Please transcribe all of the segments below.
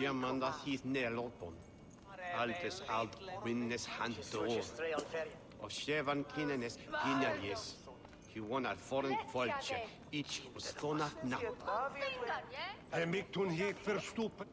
Diamanda hith nelopon. Altes alt winnes handor. Og Shevan kinenes ginaries. He won at foreign volche. Each was thonat nap. Emictun hith verstupen.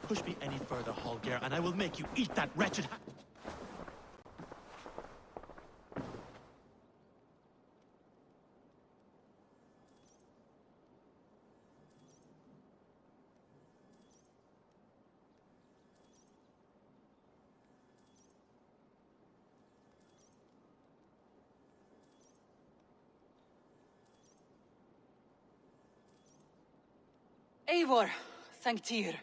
Push me any further, Holger, and I will make you eat that wretched Eivor, thank Tyr.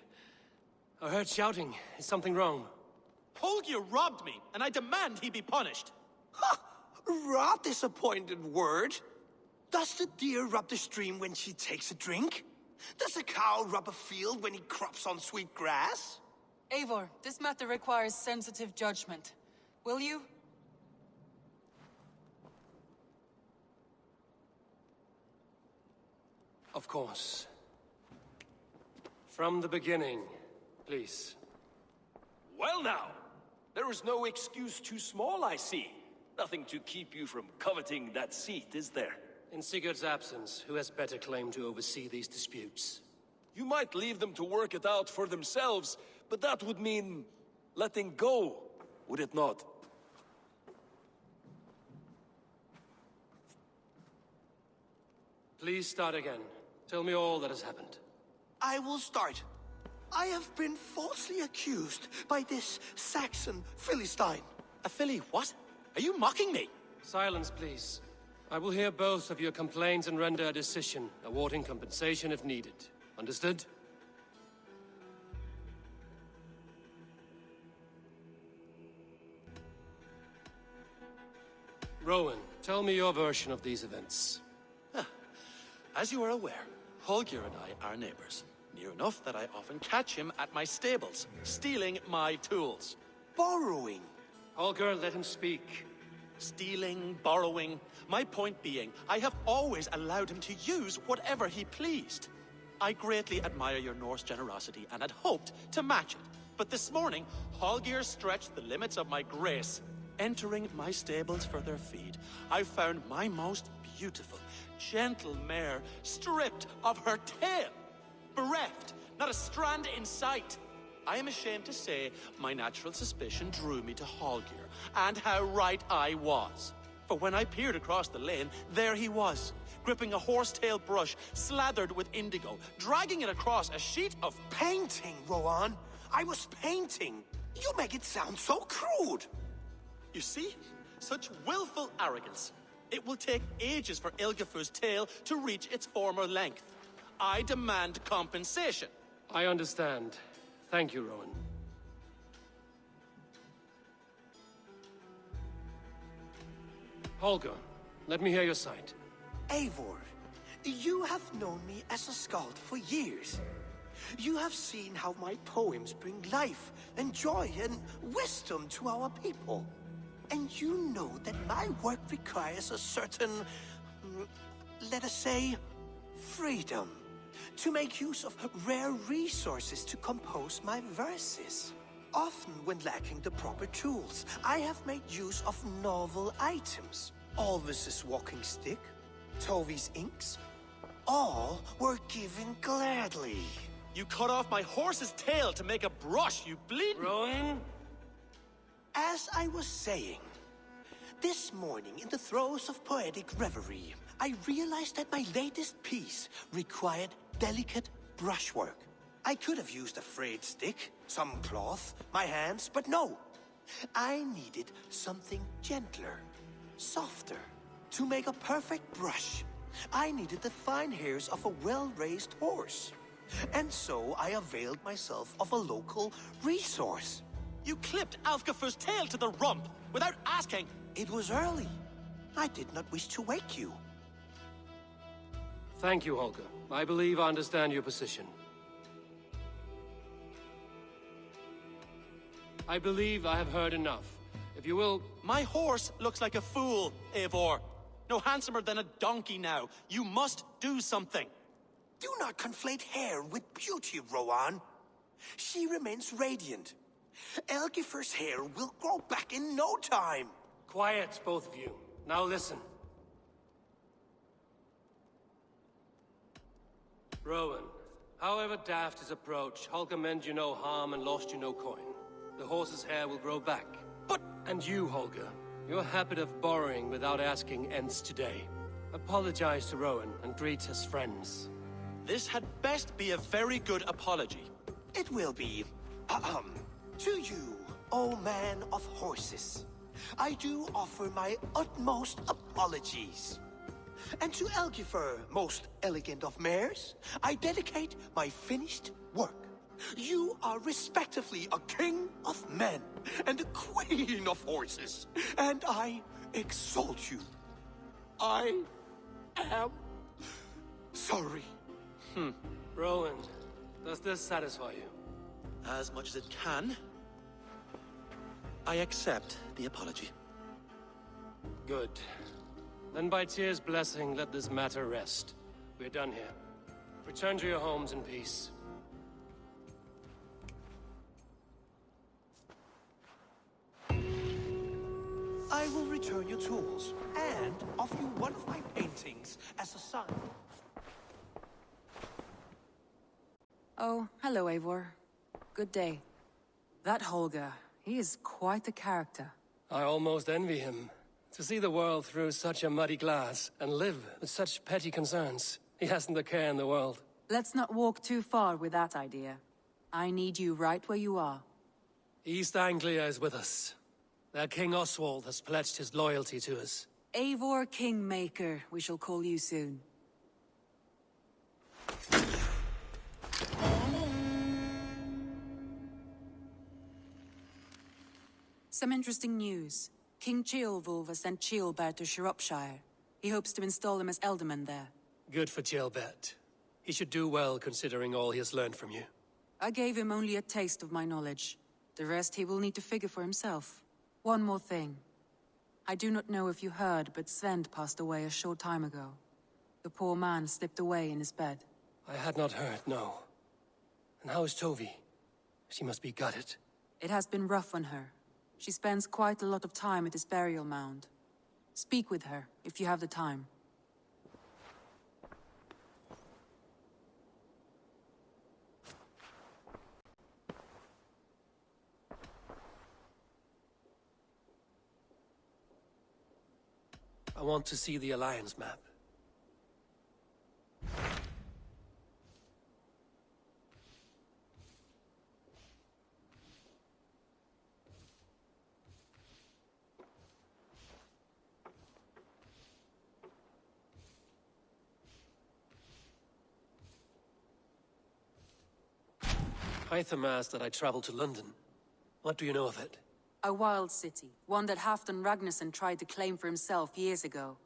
I heard shouting. Is something wrong? Holger robbed me, and I demand he be punished. Ha! Robbed is a pointed word. Does the deer rub the stream when she takes a drink? Does a cow rub a field when he crops on sweet grass? Eivor, this matter requires sensitive judgment. Will you? Of course. From the beginning, please. Well now, there is no excuse too small, I see. Nothing to keep you from coveting that seat, is there? In Sigurd's absence, who has better claim to oversee these disputes? You might leave them to work it out for themselves, but that would mean letting go, would it not? Please start again. Tell me all that has happened. I will start. I have been falsely accused by this Saxon Philistine. A Philly what? Are you mocking me? Silence, please. I will hear both of your complaints and render a decision, awarding compensation if needed. Understood? Rowan, tell me your version of these events. As you are aware, Holger and I are neighbors. Near enough that I often catch him at my stables, stealing my tools. Borrowing. Holger, let him speak. Stealing, borrowing. My point being, I have always allowed him to use whatever he pleased. I greatly admire your Norse generosity and had hoped to match it. But this morning, Holger stretched the limits of my grace. Entering my stables for their feed, I found my most beautiful, gentle mare stripped of her tail. Bereft, not a strand in sight. I am ashamed to say my natural suspicion drew me to Holger, and how right I was. For when I peered across the lane, there he was, gripping a horsetail brush slathered with indigo, dragging it across a sheet of Painting, Rowan. I was painting. You make it sound so crude. You see? Such willful arrogance. It will take ages for Ilgafur's tail to reach its former length. I demand compensation. I understand. Thank you, Rowan. Holger, let me hear your side. Eivor, you have known me as a skald for years. You have seen how my poems bring life and joy and wisdom to our people. And you know that my work requires a certain, let us say, freedom to make use of rare resources to compose my verses. Often when lacking the proper tools, I have made use of novel items. Alvis's walking stick, Tovi's inks, all were given gladly. You cut off my horse's tail to make a brush, you bleed. Rowan? As I was saying, this morning in the throes of poetic reverie, I realized that my latest piece required delicate brushwork. I could have used a frayed stick, some cloth, my hands, but no. I needed something gentler, softer. To make a perfect brush, I needed the fine hairs of a well-raised horse. And so I availed myself of a local resource. You clipped Alfgafur's tail to the rump without asking. It was early. I did not wish to wake you. Thank you, Holger. I believe I understand your position. I believe I have heard enough. If you will... My horse looks like a fool, Eivor. No handsomer than a donkey now. You must do something. Do not conflate hair with beauty, Rowan. She remains radiant. Elgifur's hair will grow back in no time. Quiet, both of you. Now listen. Rowan, however daft his approach, Holger meant you no harm and lost you no coin. The horse's hair will grow back. But... And you, Holger, your habit of borrowing without asking ends today. Apologize to Rowan and greet his friends. This had best be a very good apology. It will be. To you, O man of horses, I do offer my utmost apologies. And to Elgifur, most elegant of mares, I dedicate my finished work. You are respectively a king of men and a queen of horses, and I exalt you. I am sorry. Rowan, does this satisfy you? As much as it can, I accept the apology. Good. Then by Tyr's blessing, let this matter rest. We're done here. Return to your homes in peace. I will return your tools and offer you one of my paintings as a sign. Oh, hello, Eivor. Good day. That Holger, he is quite the character. I almost envy him. To see the world through such a muddy glass and live with such petty concerns. He hasn't a care in the world. Let's not walk too far with that idea. I need you right where you are. East Anglia is with us. Their King Oswald has pledged his loyalty to us. Eivor Kingmaker, we shall call you soon. Some interesting news. King Ceolwulf has sent Ceolbert to Shropshire. He hopes to install him as Elderman there. Good for Ceolbert. He should do well considering all he has learned from you. I gave him only a taste of my knowledge. The rest he will need to figure for himself. One more thing. I do not know if you heard, but Svend passed away a short time ago. The poor man slipped away in his bed. I had not heard, no. And how is Tovi? She must be gutted. It has been rough on her. She spends quite a lot of time at his burial mound. Speak with her, if you have the time. I want to see the Alliance map. Hytham asked that I travel to London. What do you know of it? A wild city, one that Halfdan Ragnarsson tried to claim for himself years ago.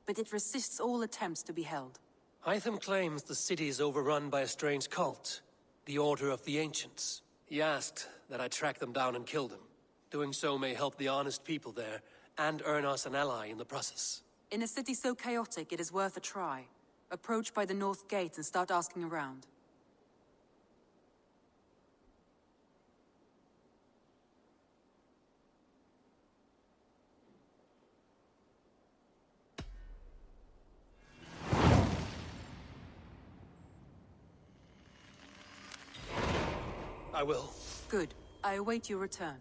But it resists all attempts to be held. Hytham claims the city is overrun by a strange cult, the Order of the Ancients. He asked that I track them down and kill them. Doing so may help the honest people there, and earn us an ally in the process. In a city so chaotic, it is worth a try. Approach by the North Gate and start asking around. I will. Good. I await your return.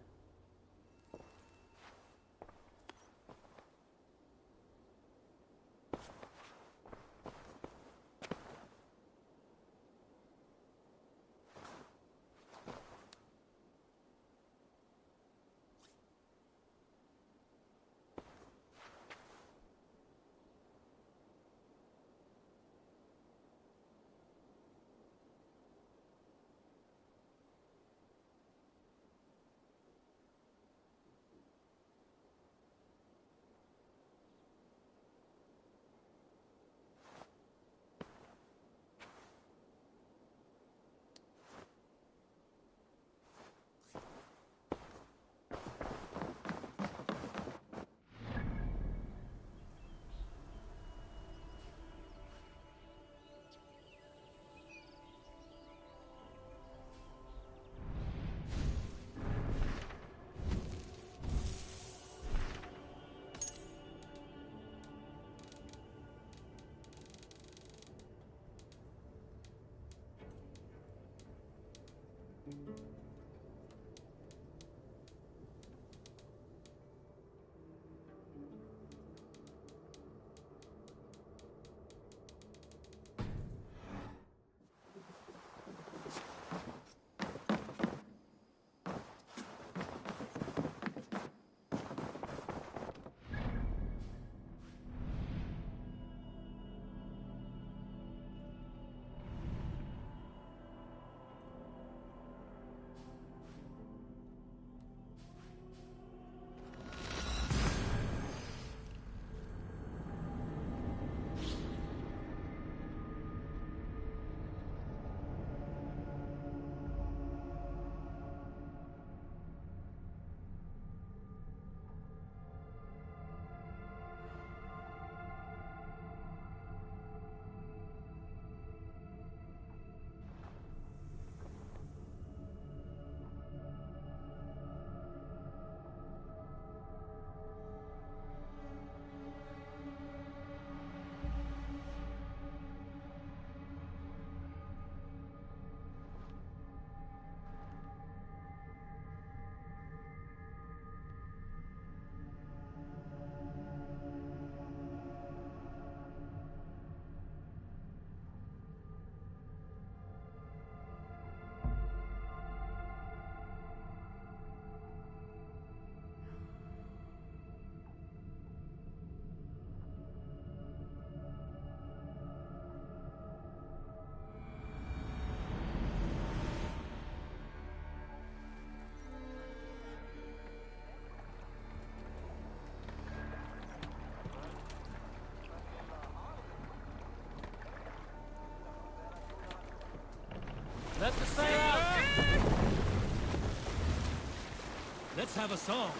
Let's have a song.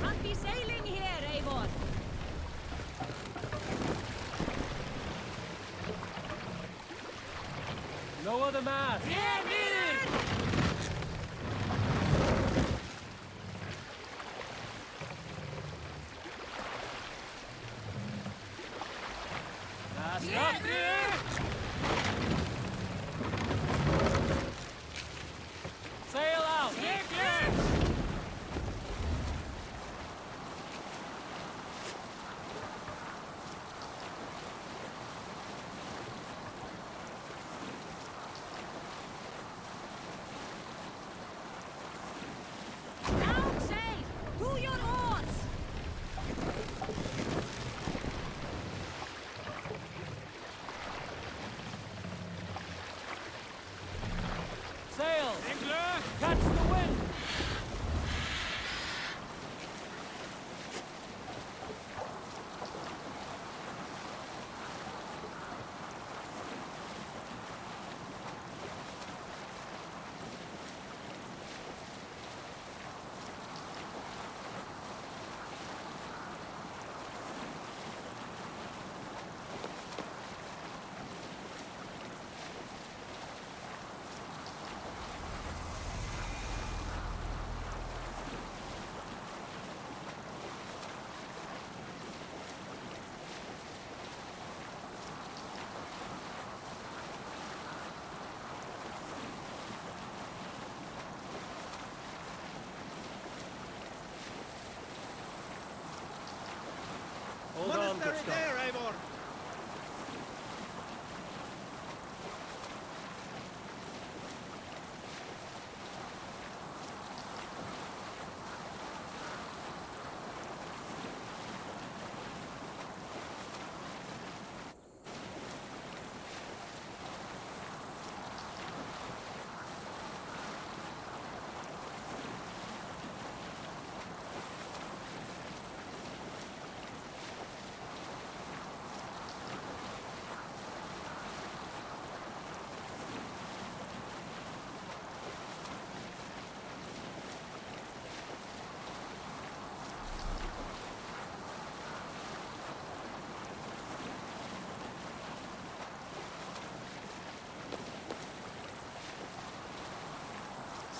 Can't be sailing here, Eivor. No other mast. Mast up. Sail out. Down sail! To your oars! Sail. Catch the wind. Hold on, good stuff. Eivor.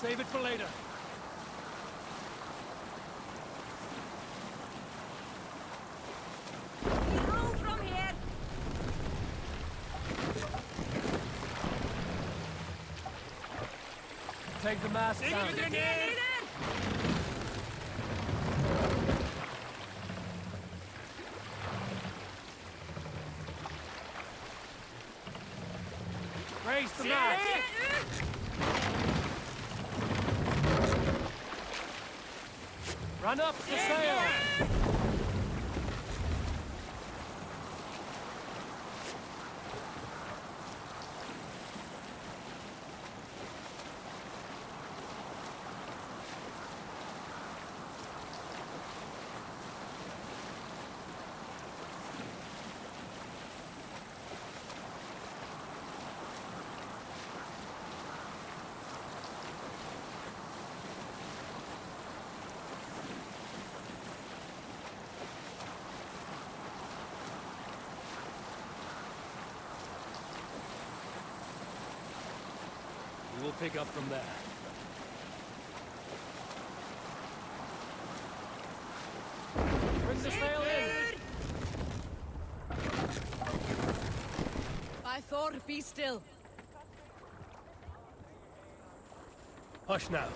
Save it for later. We row from here! Take the mast down. Raise the mast. Run up the sail. We'll pick up from there. Bring the sail in! By Thor, be still. Hush now.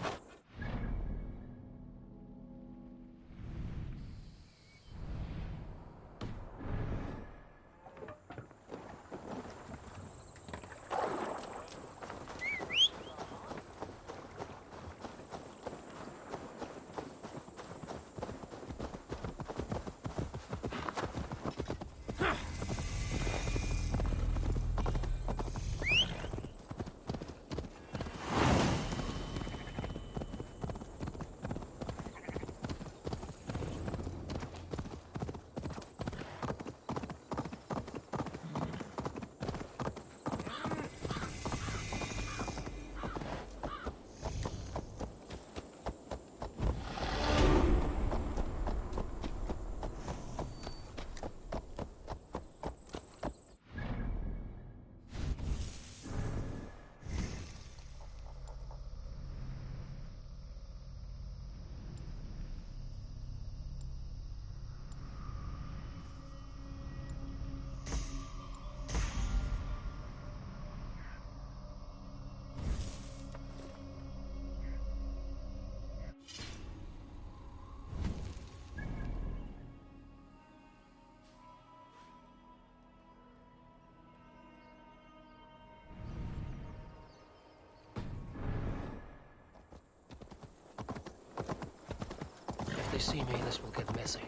see me, this will get messy.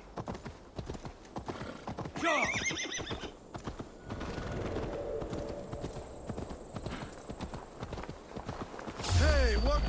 Hey, what?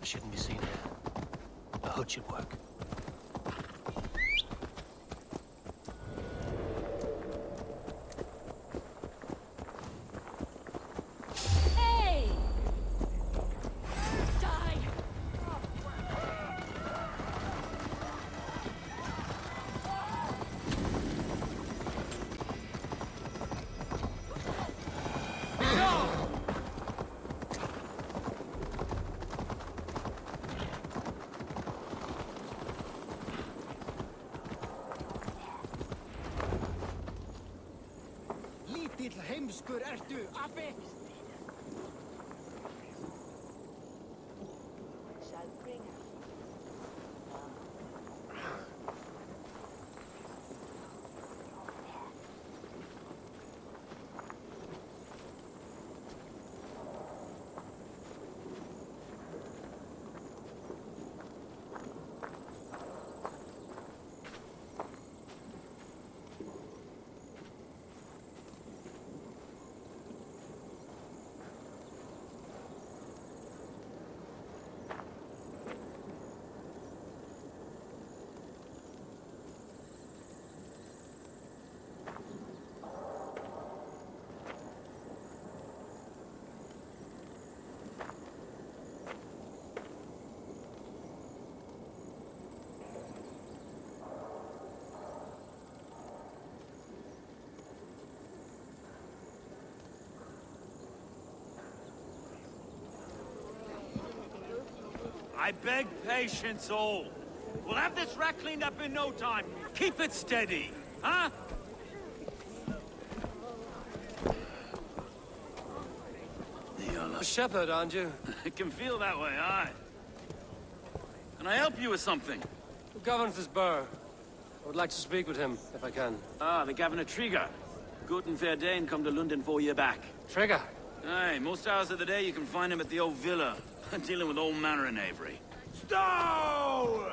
It shouldn't be seen here. A hood should work. Hey! Die! Lítill heimskur ertu, api! I beg patience, all. We'll have this wreck cleaned up in no time. Keep it steady, huh? You're a shepherd, aren't you? It can feel that way, aye. Can I help you with something? Who governs this burr? I would like to speak with him, if I can. Ah, the Governor Trigger. Good and fair Dane come to London 4 year back. Trigger! Aye, most hours of the day you can find him at the old villa, dealing with all manner in Avery. Stow!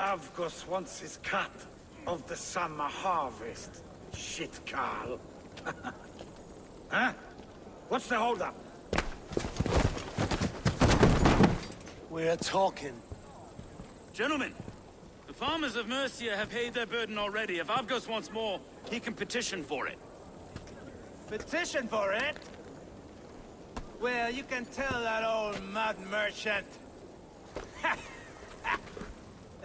Avgos wants his cut of the summer harvest. Shit, Carl. Huh? What's the holdup? We're talking. Gentlemen, the farmers of Mercia have paid their burden already. If Avgos wants more, he can petition for it. Petition for it? Well, you can tell that old mud merchant that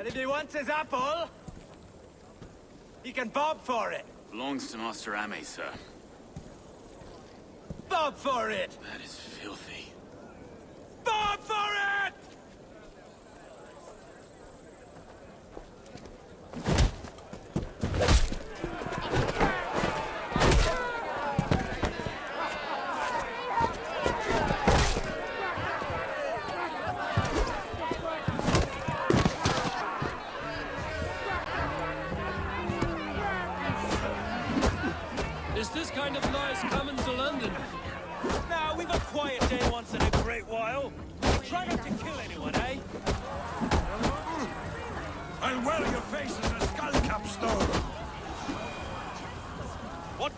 if he wants his apple, he can bob for it. Belongs to Master Ame, sir. Bob for it! That is filthy. Bob for it! Is this kind of noise coming to London? Now, we've a quiet day once in a great while. Try not to kill anyone, eh? I'll wear your face as a skull capstone! What?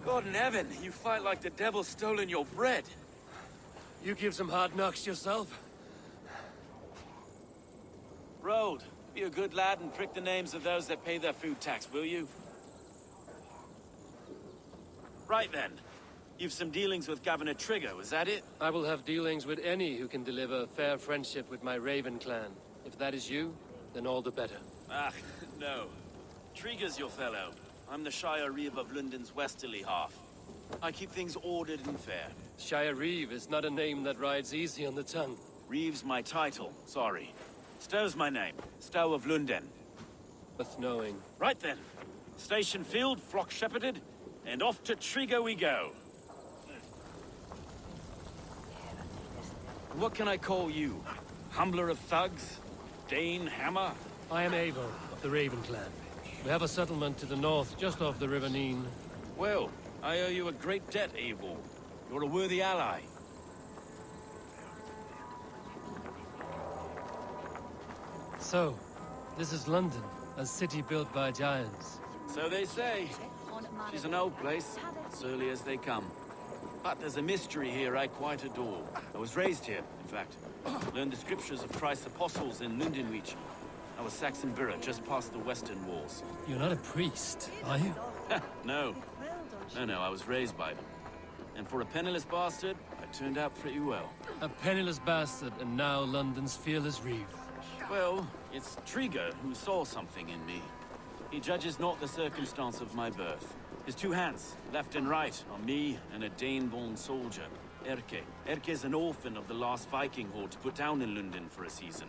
God in heaven, you fight like the devil's stolen your bread. You give some hard knocks yourself? Road, be a good lad and prick the names of those that pay their food tax, will you? Right then. You've some dealings with Governor Trigger, was that it? I will have dealings with any who can deliver fair friendship with my Raven clan. If that is you, then all the better. Ah, no. Trigger's your fellow. I'm the Shire Reeve of London's westerly half. I keep things ordered and fair. Shire Reeve is not a name that rides easy on the tongue. Reeve's my title, sorry. Stow's my name. Stow of London. Worth knowing. Right then. Station filled, flock shepherded, and off to Trigger we go. What can I call you? Humbler of thugs? Dane Hammer? I am Abel of the Raven clan. We have a settlement to the north, just off the River Neen. Well, I owe you a great debt, Eivor. You're a worthy ally. So, this is London, a city built by giants. So they say. She's an old place, as early as they come. But there's a mystery here I quite adore. I was raised here, in fact. Learned the scriptures of Christ's apostles in Lundenreach. I was Saxon Borough, just past the western walls. You're not a priest, are you? No. No, I was raised by them. And for a penniless bastard, I turned out pretty well. A penniless bastard, and now London's fearless reeve. Well, it's Trigger who saw something in me. He judges not the circumstance of my birth. His two hands, left and right, are me and a Dane-born soldier, Erke. Erke's an orphan of the last Viking horde put down in London for a season.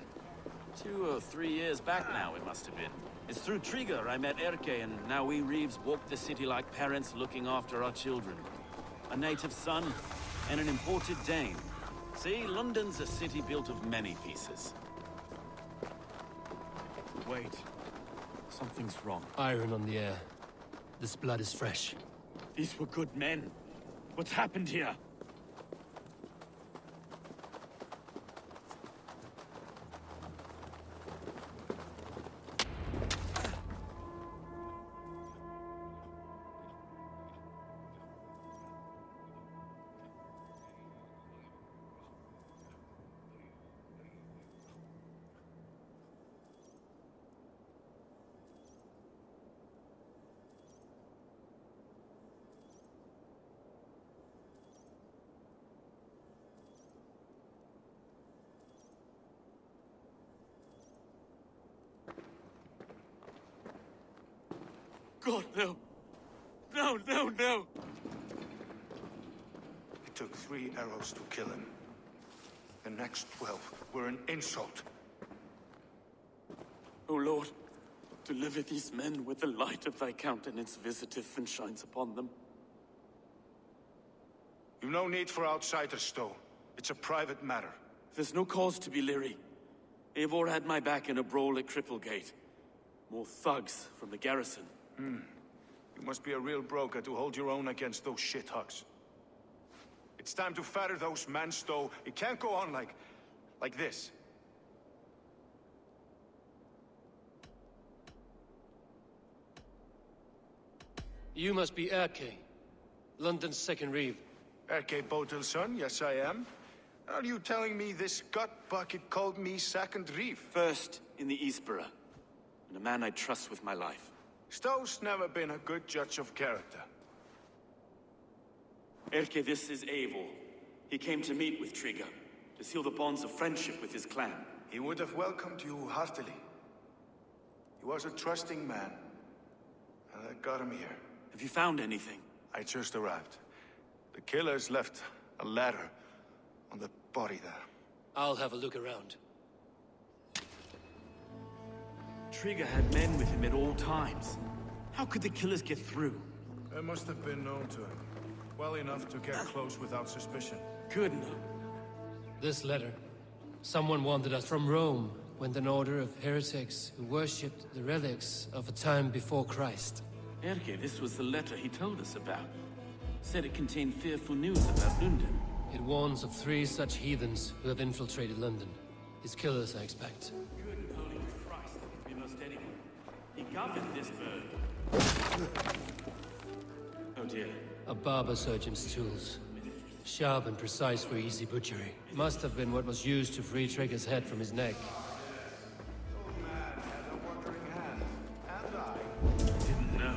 2 or 3 years back now, it must have been. It's through Trigger I met Erke, and now we Reeves walk the city like parents looking after our children. A native son, and an imported Dane. See, London's a city built of many pieces. Wait. Something's wrong. Iron on the air. This blood is fresh. These were good men. What's happened here? God, no. No. It took 3 arrows to kill him. The next 12 were an insult. O Lord, deliver these men with the light of thy countenance visiteth and shines upon them. You've no need for outsiders, Stowe. It's a private matter. There's no cause to be leery. Eivor had my back in a brawl at Cripplegate. More thugs from the garrison. You must be a real broker to hold your own against those shithugs. It's time to fetter those men, Stowe. It can't go on like this. You must be Erke, London's second reeve. Erke Botil's son, yes I am. Are you telling me this gut bucket called me second reeve? First in the Eastborough, and a man I trust with my life. Stowe's never been a good judge of character. Erke, this is Eivor. He came to meet with Trigger, to seal the bonds of friendship with his clan. He would have welcomed you heartily. He was a trusting man, and I got him here. Have you found anything? I just arrived. The killers left a ladder on the body there. I'll have a look around. Trigger had men with him at all times. How could the killers get through? They must have been known to him. Well enough to get close without suspicion. Good enough. This letter. Someone wanted us from Rome, went an order of heretics who worshipped the relics of a time before Christ. Erke, this was the letter he told us about. Said it contained fearful news about London. It warns of 3 such heathens who have infiltrated London. His killers, I expect. Good and holy Christ, that could be most anyone. He governed this bird. Oh dear. A barber surgeon's tools. Sharp and precise for easy butchery. Must have been what was used to free Trigger's head from his neck. Old man had a wandering hand, and I. Didn't know.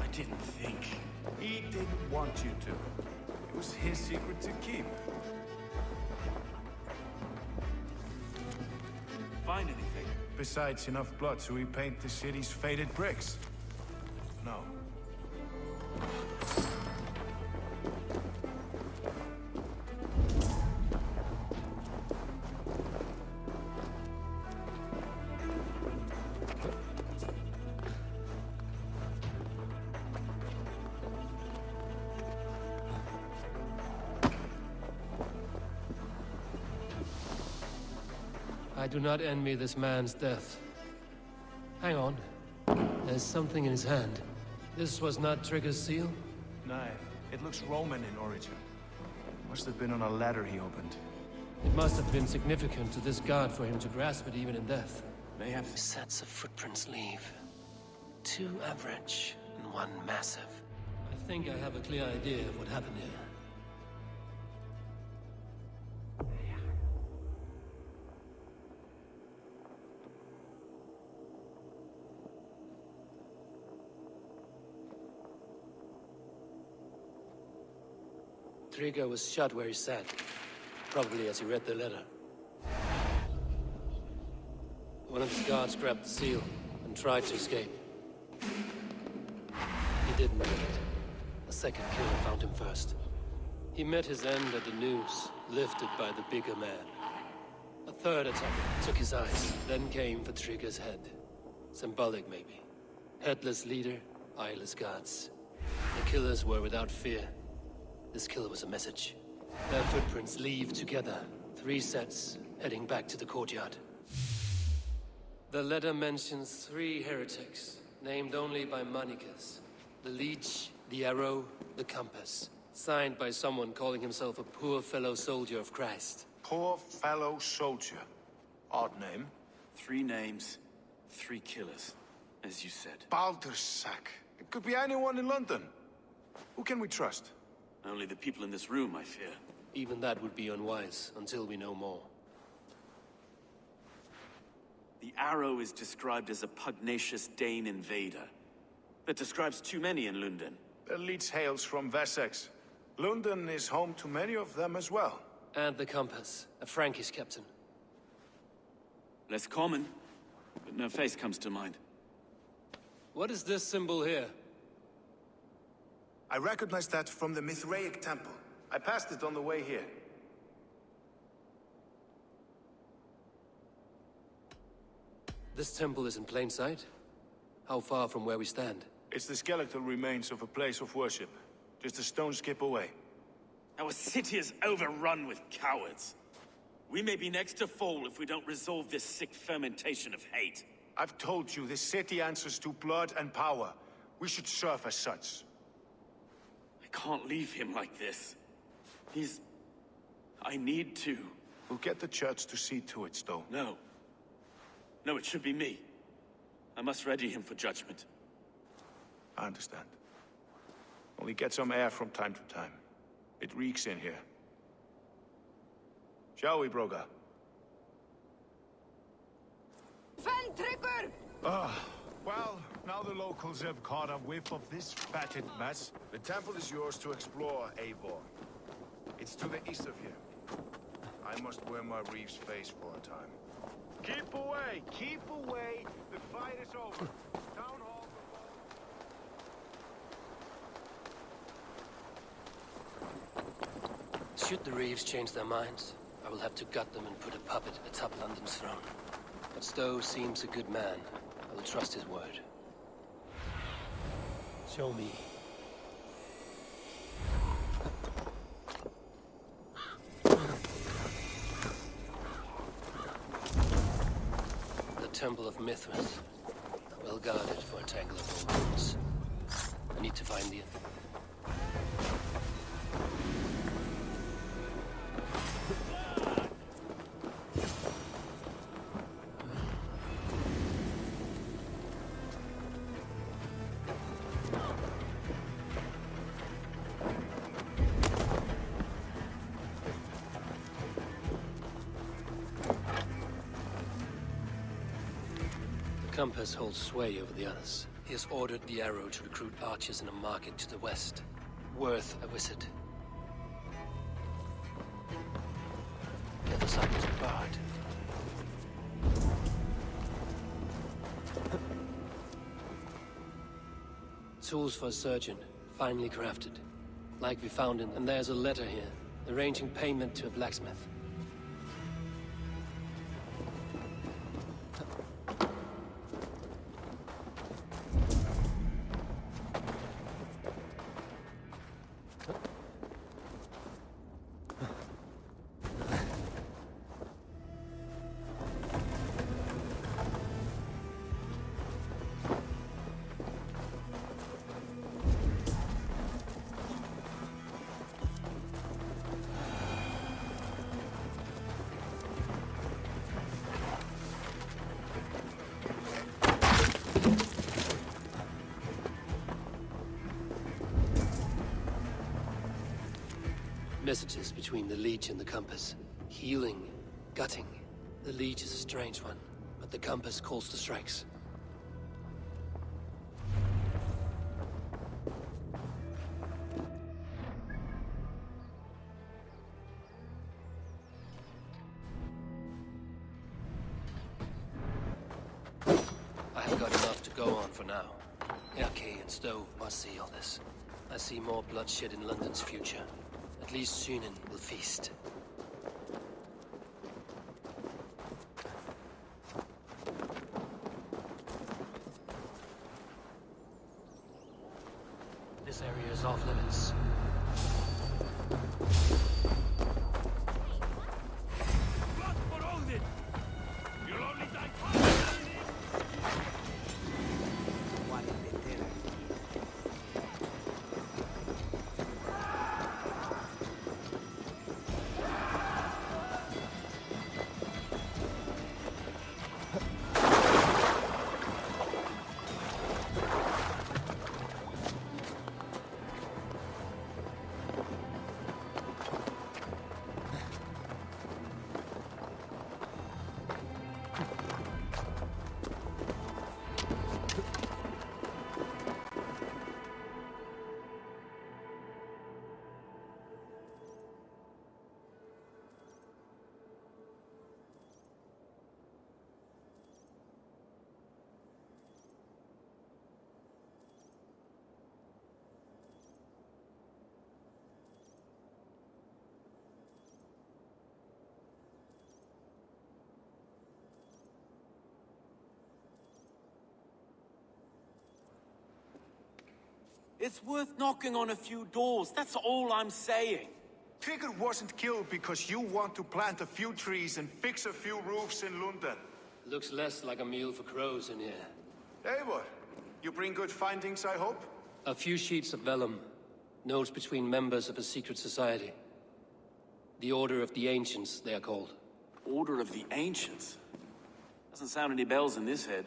I didn't think. He didn't want you to. It was his secret to keep. Find anything? Besides enough blood to repaint the city's faded bricks. No. I do not envy this man's death. Hang on. has something in his hand. This was not Trigger's seal? No, it looks Roman in origin. Must have been on a ladder he opened. It must have been significant to this god for him to grasp it even in death. They have sets of footprints leave. 2 average and 1 massive. I think I have a clear idea of what happened here. Trigger was shot where he sat, probably as he read the letter. One of his guards grabbed the seal and tried to escape. He didn't make it. A second killer found him first. He met his end at the noose, lifted by the bigger man. A third attacker took his eyes, then came for Trigger's head. Symbolic, maybe. Headless leader, eyeless guards. The killers were without fear. This kill was a message. Their footprints leave together. 3 sets, heading back to the courtyard. The letter mentions 3 heretics, named only by Manicus. The Leech, the Arrow, the Compass. Signed by someone calling himself a poor fellow soldier of Christ. Poor fellow soldier. Odd name. 3 names, 3 killers, as you said. Baldersack. It could be anyone in London. Who can we trust? Only the people in this room, I fear. Even that would be unwise, until we know more. The Arrow is described as a pugnacious Dane invader. That describes too many in London. The Leech hails from Wessex. London is home to many of them as well. And the Compass, a Frankish captain. Less common, but no face comes to mind. What is this symbol here? I recognize that from the Mithraic temple. I passed it on the way here. This temple is in plain sight? How far from where we stand? It's the skeletal remains of a place of worship. Just a stone's skip away. Our city is overrun with cowards. We may be next to fall if we don't resolve this sick fermentation of hate. I've told you, this city answers to blood and power. We should serve as such. I can't leave him like this. I need to. We'll get the church to see to it, Stowe. No. No, it should be me. I must ready him for judgment. I understand. Only get some air from time to time. It reeks in here. Shall we, Broga? Well, now the locals have caught a whiff of this fatted mess. The temple is yours to explore, Eivor. It's to the east of here. I must wear my Reeve's face for a time. Keep away! Keep away! The fight is over. Town hall... Should the Reeves change their minds, I will have to gut them and put a puppet atop London's throne. But Stowe seems a good man. I will trust his word. Show me. The Temple of Mithras. Well guarded for a tangle of old wounds. I need to find the... Compass holds sway over the others. He has ordered the Arrow to recruit archers in a market to the west. Worth a visit. The other side is barred. Tools for a surgeon, finely crafted. Like we found in... And there's a letter here, arranging payment to a blacksmith. Messages between the Leech and the Compass. Healing, gutting. The Leech is a strange one, but the Compass calls the strikes. I have got enough to go on for now. Erke and Stove must see all this. I see more bloodshed in London's future. At least Sýnin will feast. This area is off limits. It's worth knocking on a few doors, that's all I'm saying. Trigger wasn't killed because you want to plant a few trees and fix a few roofs in London. Looks less like a meal for crows in here. Eivor, you bring good findings, I hope? A few sheets of vellum. Notes between members of a secret society. The Order of the Ancients, they are called. Order of the Ancients? Doesn't sound any bells in this head.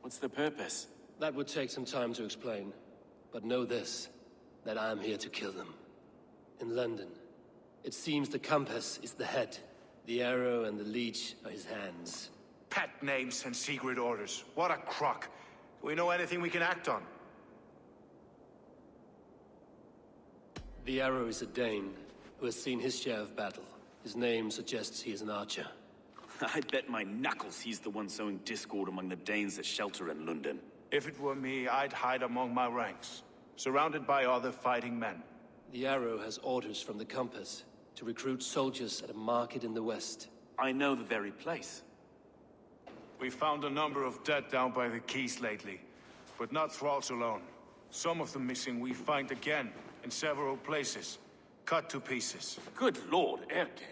What's the purpose? That would take some time to explain. But know this, that I am here to kill them. In London, it seems the Compass is the head. The arrow and the leech are his hands. Pet names and secret orders. What a crock. Do we know anything we can act on? The arrow is a Dane, who has seen his share of battle. His name suggests he is an archer. I bet my knuckles he's the one sowing discord among the Danes that shelter in London. If it were me, I'd hide among my ranks, surrounded by other fighting men. The arrow has orders from the Compass to recruit soldiers at a market in the west. I know the very place. We found a number of dead down by the quays lately, but not thralls alone. Some of the missing we find again in several places, cut to pieces. Good lord, Erke.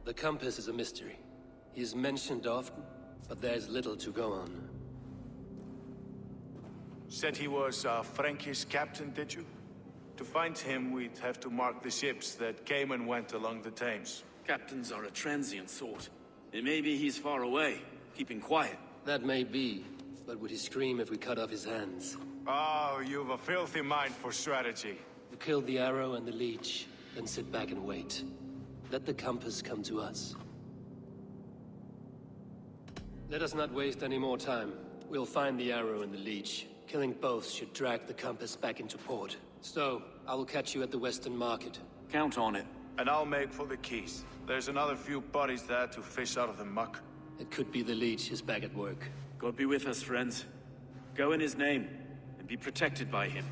The Compass is a mystery. He is mentioned often, but there's little to go on. Said he was a Frankish captain, did you? To find him, we'd have to mark the ships that came and went along the Thames. Captains are a transient sort. It may be he's far away, keeping quiet. That may be, but would he scream if we cut off his hands? Oh, you've a filthy mind for strategy. You kill the arrow and the leech, then sit back and wait. Let the Compass come to us. Let us not waste any more time. We'll find the arrow and the leech. Killing both should drag the Compass back into port. So, I will catch you at the Western Market. Count on it. And I'll make for the quays. There's another few bodies there to fish out of the muck. It could be the leech is back at work. God be with us, friends. Go in his name, and be protected by him.